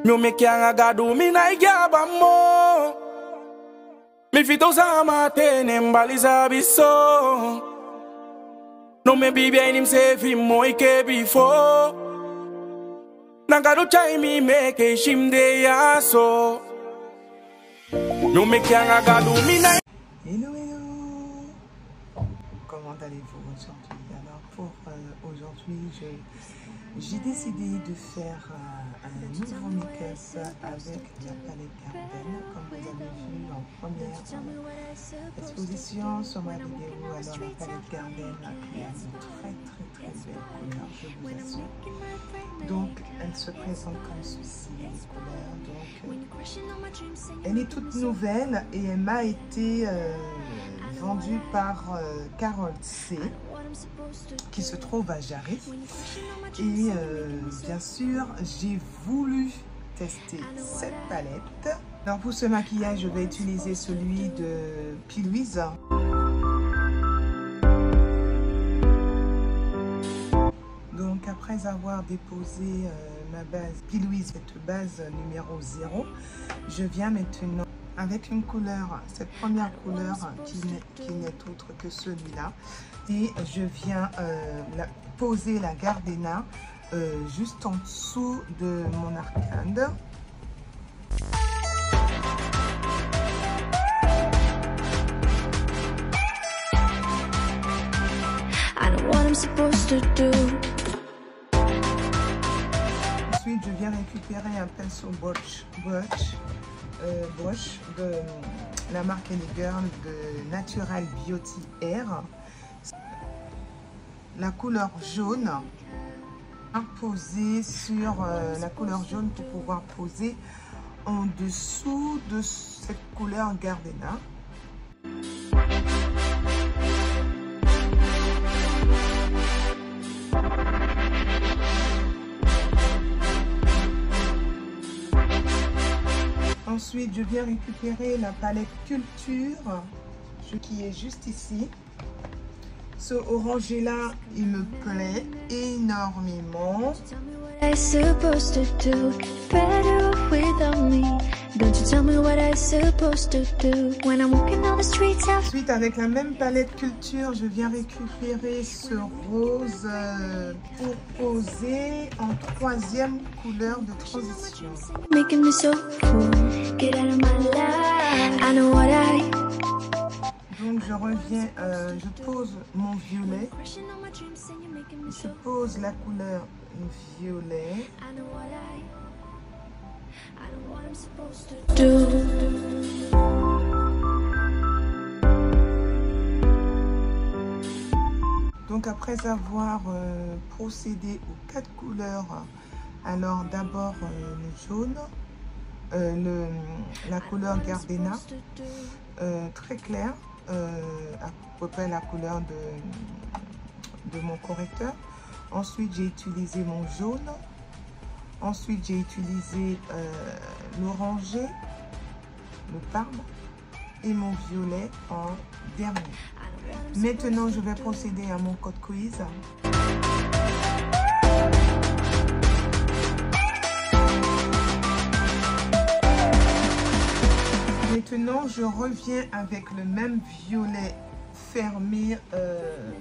Meu me kyanga gadu mi na igaba mo. Mi fito sama tene mbaliza biso. No me bibi inim sefi mo ike before. Nagadu chai mi meke shimde yaso. Meu me kyanga gadu mi na. Hello, hello. Comment allez-vous aujourd'hui? Alors pour aujourd'hui, j'ai décidé de faire un nouveau make-up avec la palette Garden, comme vous avez vu en première exposition sur ma vidéo. Alors la palette Garden a une très belle couleur, je vous assure. Donc elle se présente comme ceci, les couleurs. Donc elle est toute nouvelle et elle m'a été vendue par Carole C, qui se trouve à Jarry. Et bien sûr, j'ai voulu tester cette palette. Alors pour ce maquillage, je vais utiliser celui de P. Louise. Donc après avoir déposé ma base P. Louise, cette base numéro 0, je viens maintenant avec une couleur, cette première couleur qui n'est autre que celui-là, et je viens poser la Gardena juste en dessous de mon arcade. Ensuite, je viens récupérer un pinceau brush de la marque Girl de Natural Beauty Air. La couleur jaune, poser sur la couleur jaune pour pouvoir poser en dessous de cette couleur Gardena. Ensuite, je viens récupérer la palette Culture, qui est juste ici. Ce orangé-là, il me plaît énormément. Ensuite, avec la même palette Culture, je viens récupérer ce rose pour poser en troisième couleur de transition. Donc je reviens, je pose mon violet, je pose la couleur violet. Donc après avoir procédé aux 4 couleurs, alors d'abord le jaune, la couleur Gardena, très clair, à peu près la couleur de mon correcteur. Ensuite j'ai utilisé mon jaune. Ensuite j'ai utilisé l'orangé, le parme, et mon violet en dernier. Maintenant je vais procéder à mon code quiz. Maintenant, je reviens avec le même violet fermé,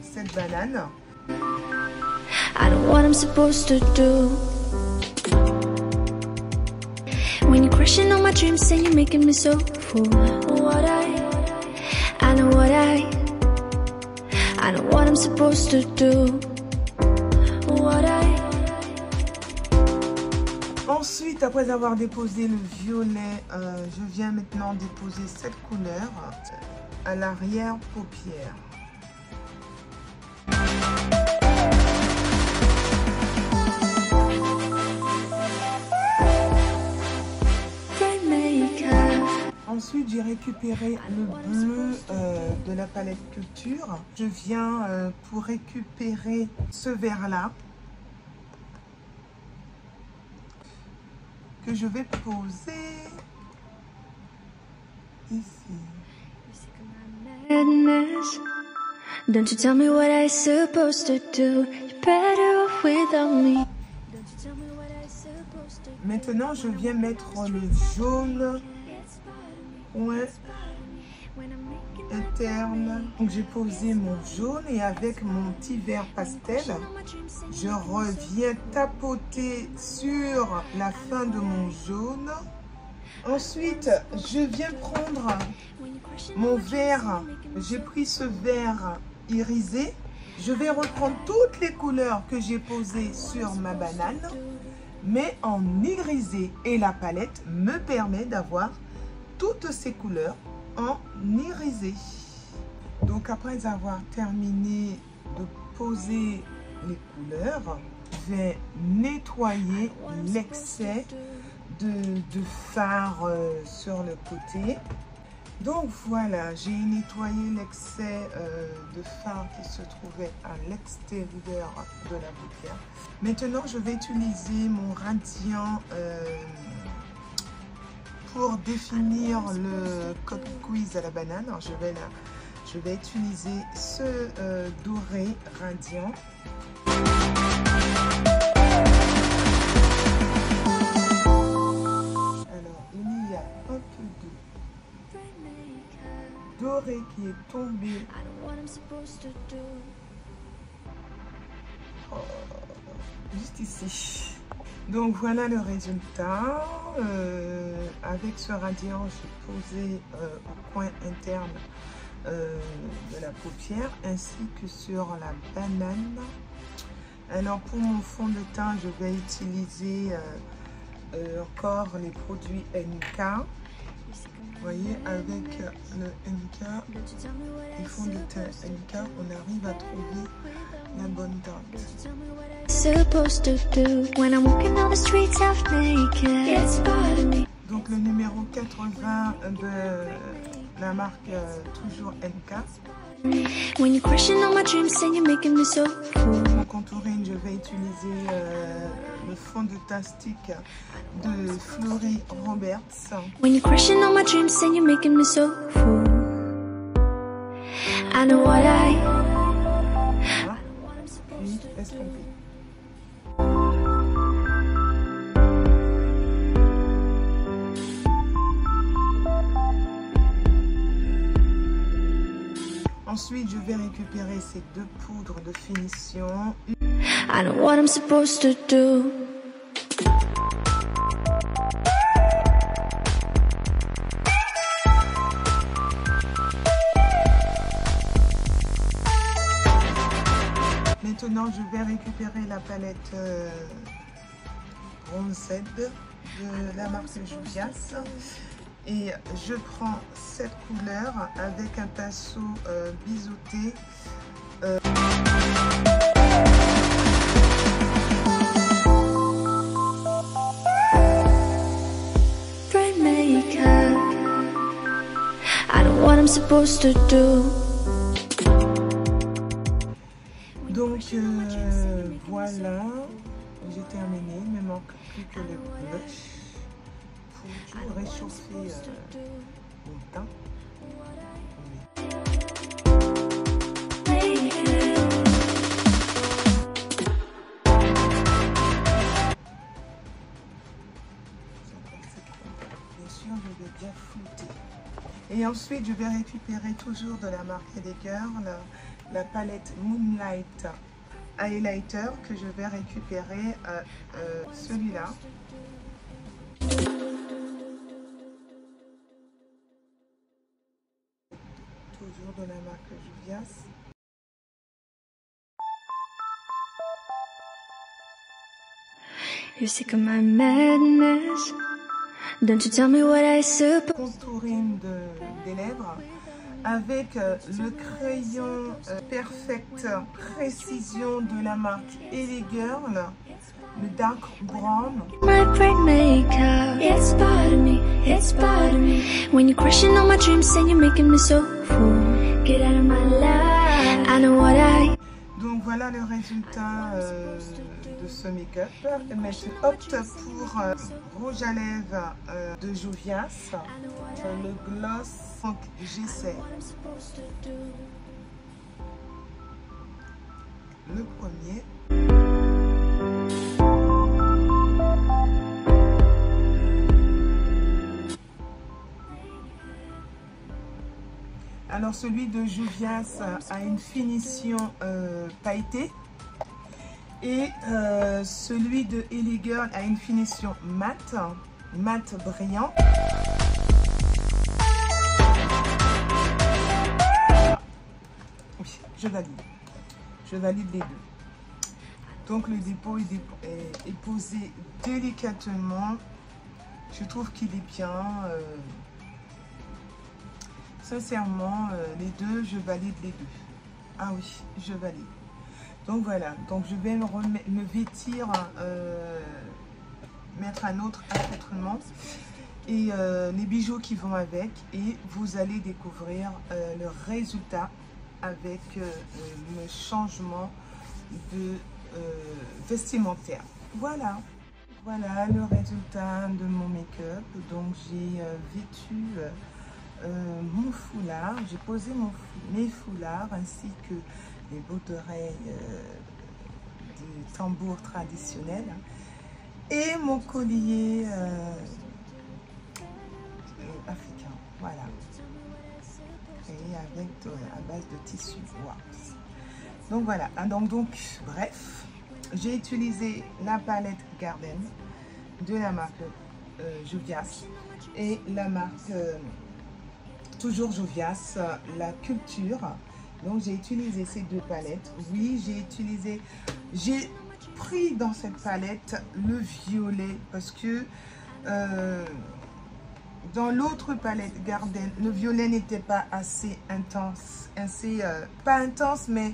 cette banane. I know what I'm supposed to do. When you're crushing on my dreams, say you're making me so full. I know what I'm supposed to do. Ensuite, après avoir déposé le violet, je viens maintenant déposer cette couleur à l'arrière-paupière. Ensuite, j'ai récupéré le bleu de la palette Culture. Je viens pour récupérer ce vert-là, que je vais poser ici. Don't you tell me what I'm supposed to do. You're better off without me. Maintenant, je viens mettre le jaune point interne. Donc, j'ai posé mon jaune et avec mon petit vert pastel, je reviens tapoter sur la fin de mon jaune. Ensuite, je viens prendre mon vert. J'ai pris ce vert irisé. Je vais reprendre toutes les couleurs que j'ai posées sur ma banane, mais en irisé. Et la palette me permet d'avoir toutes ces couleurs en irisé. Donc après avoir terminé de poser les couleurs, je vais nettoyer l'excès de fard sur le côté. Donc voilà, j'ai nettoyé l'excès de fard qui se trouvait à l'extérieur de la paupière. Maintenant, je vais utiliser mon radiant pour définir le code quiz à la banane. Alors, je vais utiliser ce doré radiant. Alors, il y a un peu de doré qui est tombé juste ici. Donc voilà le résultat. Avec ce radiant, j'ai posé au coin interne de la paupière ainsi que sur la banane. Alors pour mon fond de teint, je vais utiliser encore les produits NK. Vous voyez, avec le NK, les fonds de teint NK, on arrive à trouver la bonne teinte. Donc le numéro 80 de la marque toujours NK. Pour contouring, je vais utiliser le fond de teint stick de Flory Roberts. When you're crushing on my dreams and you're making me so full. I know what I. Puis estomper. Ensuite, je vais récupérer ces deux poudres de finition. I know what I'm supposed to do. Maintenant, je vais récupérer la palette Bronzed de la marque Juvias. Et je prends cette couleur avec un pinceau biseauté. Donc voilà, j'ai terminé. Il ne me manque plus que le blush. Pour réchauffer mon teint. Bien sûr, je vais bien flouter. Et ensuite, je vais récupérer toujours de la marque Heidegger la palette Moonlight Highlighter que je vais récupérer celui-là. Toujours de la marque Juvias. You're sick of my madness. Don't you tell me what I suppose. Contouring des lèvres avec le crayon Perfect Précision de la marque Ellie Girl, le dark brown. My brain makeup. It's part of me. It's part of me. When you're crushing on my dreams and you're making me so full. Get out of my life. I know what I. Donc voilà le résultat de ce make-up. Mais je opte pour rouge à lèvres de Juvias, le gloss G7. Le premier. Alors celui de Juvias a une finition pailletée. Et celui de Ellie Girl a une finition mat brillant. Oui, je valide les deux. Donc le dépôt est posé délicatement. Je trouve qu'il est bien. Sincèrement, les deux, je valide les deux. Ah oui, je valide. Donc voilà, donc je vais me vêtir, mettre un autre accoutrement et les bijoux qui vont avec, et vous allez découvrir le résultat avec le changement de vestimentaire. Voilà, voilà le résultat de mon make-up. Donc j'ai vêtu mon foulard, j'ai posé mes foulards ainsi que les boucles d'oreilles du tambour traditionnel et mon collier africain, voilà, et avec à base de tissu. Wow. Donc voilà, donc bref, j'ai utilisé la palette Garden de la marque Juvias et la marque toujours Juvias, la Culture. Donc j'ai utilisé ces deux palettes. Oui, j'ai pris dans cette palette le violet parce que dans l'autre palette Garden, le violet n'était pas assez intense, pas intense, mais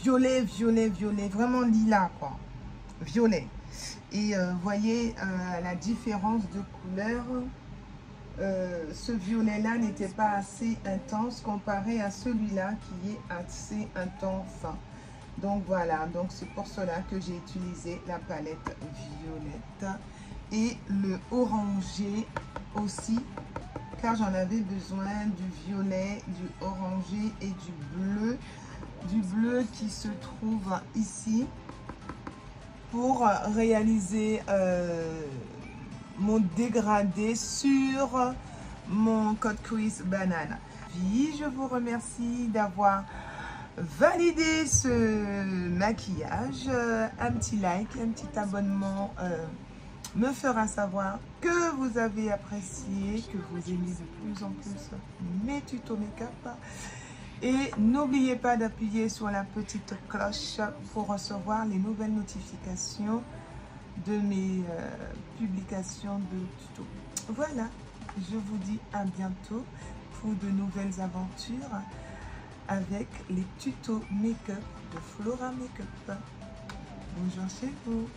violet, vraiment lilas quoi, violet. Et voyez la différence de couleur. Ce violet-là n'était pas assez intense comparé à celui-là qui est assez intense. Donc voilà, donc c'est pour cela que j'ai utilisé la palette violette et le orangé aussi, car j'en avais besoin du violet, du orangé et du bleu qui se trouve ici pour réaliser mon dégradé sur mon code crease banane. Puis je vous remercie d'avoir validé ce maquillage. Un petit like, un petit abonnement me fera savoir que vous avez apprécié, que vous aimez de plus en plus mes tutos make-up. Et n'oubliez pas d'appuyer sur la petite cloche pour recevoir les nouvelles notifications de mes publications de tutos. Voilà, je vous dis à bientôt pour de nouvelles aventures avec les tutos make-up de Flora Make-up. Bonjour chez vous.